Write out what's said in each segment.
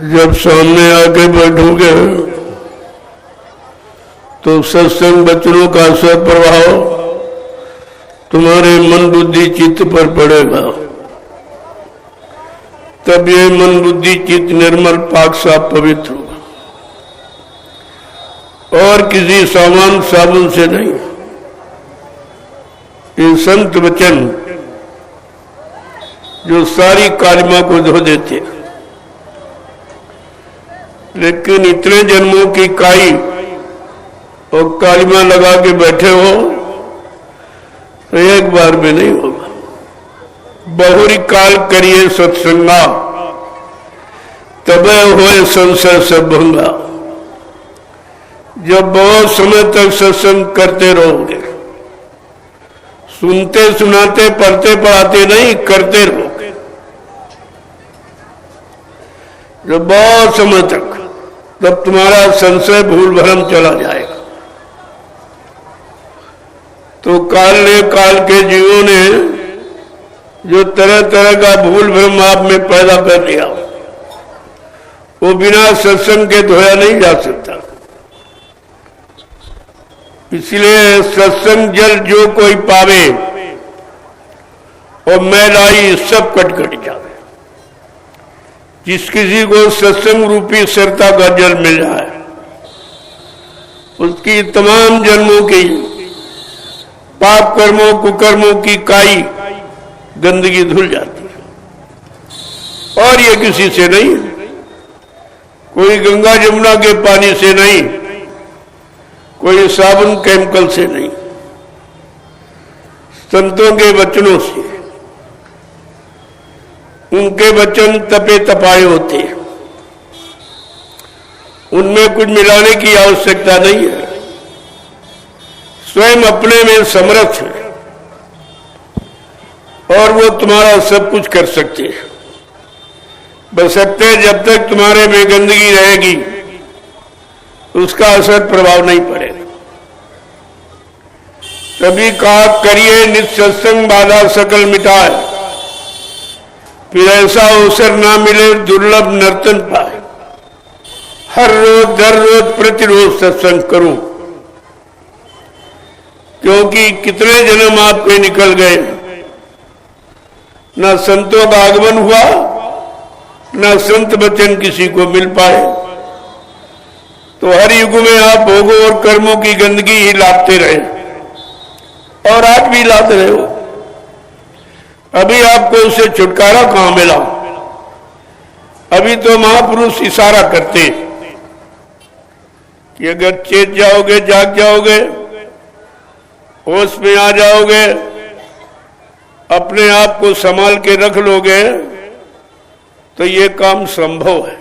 जब सामने आके बैठोगे तो सत्संग वचनों का स्वप्रभाव तुम्हारे मन बुद्धि चित्त पर पड़ेगा। तब ये मन बुद्धि चित्त निर्मल पाक साफ पवित्र होगा और किसी सामान साबुन से नहीं। ये संत वचन जो सारी कालिमा को धो देते, लेकिन इतने जन्मों की काई और कालिमा लगा के बैठे हो तो एक बार में नहीं होगा। बहुरी काल करिए सत्संगा, तबे होए संशय सब भंगा। जब बहुत समय तक सत्संग करते रहोगे, सुनते सुनाते पढ़ते पढ़ाते नहीं, करते रहोगे, जब बहुत समय तक, तब तुम्हारा संशय भूल भ्रम चला जाएगा। तो काल के जीवों ने जो तरह तरह का भूल भ्रम आप में पैदा कर दिया, वो बिना सत्संग के धोया नहीं जा सकता। इसलिए सत्संग जल जो कोई पावे और मैलाई सब कट कट जावे। जिस किसी को सत्संग रूपी सरता का जल मिल जाए, उसकी तमाम जन्मों की पाप कर्मों कुकर्मों की काई गंदगी धुल जाती है। और ये किसी से नहीं, कोई गंगा यमुना के पानी से नहीं, कोई साबुन केमिकल से नहीं, संतों के वचनों से। उनके वचन तपे तपाए होते हैं, उनमें कुछ मिलाने की आवश्यकता नहीं है। स्वयं अपने में समर्थ है और वो तुम्हारा सब कुछ कर सकते हैं, बशर्ते जब तक तुम्हारे में गंदगी रहेगी उसका असर प्रभाव नहीं पड़ेगा। तभी कहा करिए नित सत्संग बाधा सकल मिटाए, फिर ऐसा अवसर ना मिले दुर्लभ नर्तन पाए। हर रोज दर रोज प्रतिरोज सत्संग करूं, क्योंकि कितने जन्म आपके निकल गए, ना संतों का आगमन हुआ, ना संत वचन किसी को मिल पाए। तो हर युग में आप भोगों और कर्मों की गंदगी ही लाते रहे और आज भी लाते रहे हो। अभी आपको उससे छुटकारा कहां मिला? अभी तो महापुरुष इशारा करते कि अगर चेत जाओगे, जाग जाओगे, होश में आ जाओगे, अपने आप को संभाल के रख लोगे तो ये काम संभव है।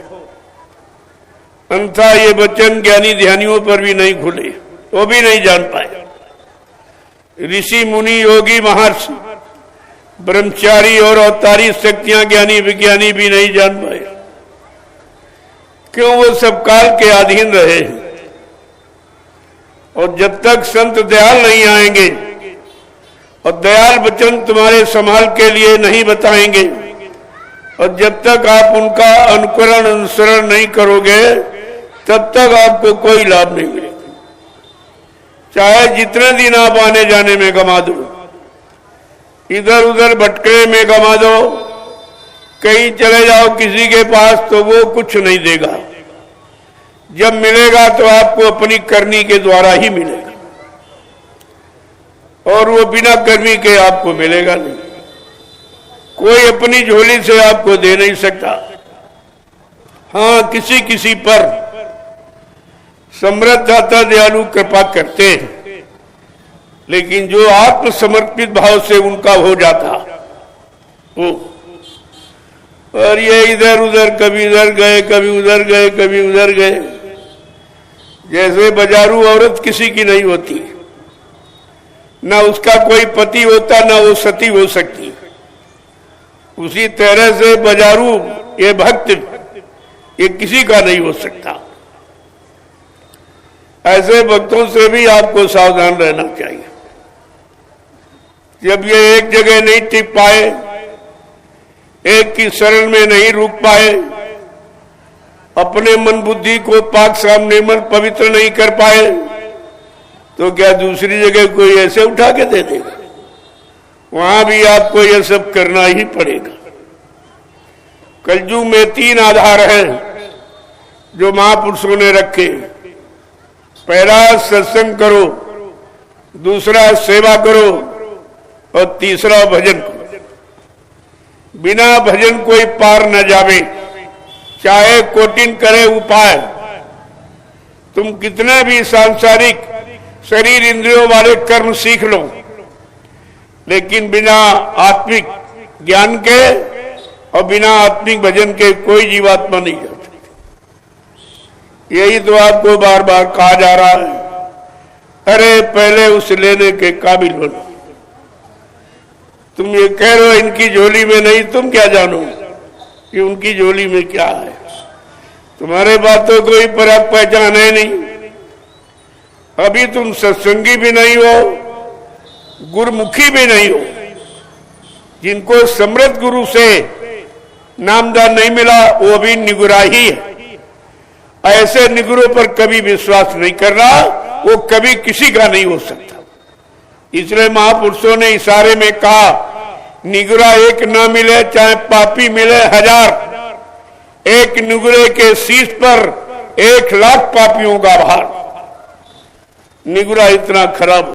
अन्यथा ये वचन ज्ञानी ध्यानियों पर भी नहीं खुले, वो भी नहीं जान पाए। ऋषि मुनि योगी महर्षि ब्रह्मचारी और अवतारी शक्तियां ज्ञानी विज्ञानी भी नहीं जान पाए। क्यों? वो सब काल के अधीन रहे। और जब तक संत दयाल नहीं आएंगे और दयाल वचन तुम्हारे संभाल के लिए नहीं बताएंगे, और जब तक आप उनका अनुकरण अनुसरण नहीं करोगे, तब तक आपको कोई लाभ नहीं मिलेगा। चाहे जितने दिन आप आने जाने में गमा दो, इधर उधर भटकने में गमा दो, कहीं चले जाओ किसी के पास, तो वो कुछ नहीं देगा। जब मिलेगा तो आपको अपनी करनी के द्वारा ही मिलेगा, और वो बिना करनी के आपको मिलेगा नहीं। कोई अपनी झोली से आपको दे नहीं सकता। हाँ, किसी किसी पर समृद्ध दाता दयालु कृपा करते हैं, लेकिन जो आत्मसमर्पित भाव से उनका हो जाता वो, और ये इधर उधर, कभी इधर गए, कभी उधर गए, कभी उधर गए। जैसे बाजारू औरत किसी की नहीं होती, ना उसका कोई पति होता, ना वो सती हो सकती, उसी तरह से बाजारू ये भक्त ये किसी का नहीं हो सकता। ऐसे भक्तों से भी आपको सावधान रहना चाहिए। जब ये एक जगह नहीं टिक पाए, एक की शरण में नहीं रुक पाए, अपने मन बुद्धि को पाक साफ निर्मल पवित्र नहीं कर पाए तो क्या दूसरी जगह कोई ऐसे उठा के दे देगा? वहां भी आपको यह सब करना ही पड़ेगा। कलयुग में 3 आधार हैं जो महापुरुषों ने रखे। पहला सत्संग करो, दूसरा सेवा करो और तीसरा भजन करो। बिना भजन कोई पार न जावे, चाहे कोटिन करे उपाय। तुम कितने भी सांसारिक शरीर इंद्रियों वाले कर्म सीख लो, लेकिन बिना आत्मिक ज्ञान के और बिना आत्मिक भजन के कोई जीवात्मा नहीं जा सकती। यही तो आपको बार बार कहा जा रहा है, अरे पहले उस लेने के काबिल बनो। तुम ये कह रहे हो इनकी झोली में नहीं, तुम क्या जानो कि उनकी झोली में क्या है? तुम्हारे बातों कोई परख पहचान है नहीं। अभी तुम सत्संगी भी नहीं हो, गुरुमुखी भी नहीं हो। जिनको समृद्ध गुरु से नामदान नहीं मिला वो भी निगुरा ही है। ऐसे निगुरों पर कभी विश्वास नहीं करना, वो कभी किसी का नहीं हो सकता। इसलिए महापुरुषों ने इशारे में कहा, निगुरा एक ना मिले चाहे पापी मिले 1000, एक निगुरे के शीश पर 1 लाख पापियों का भार। निगुरा इतना खराब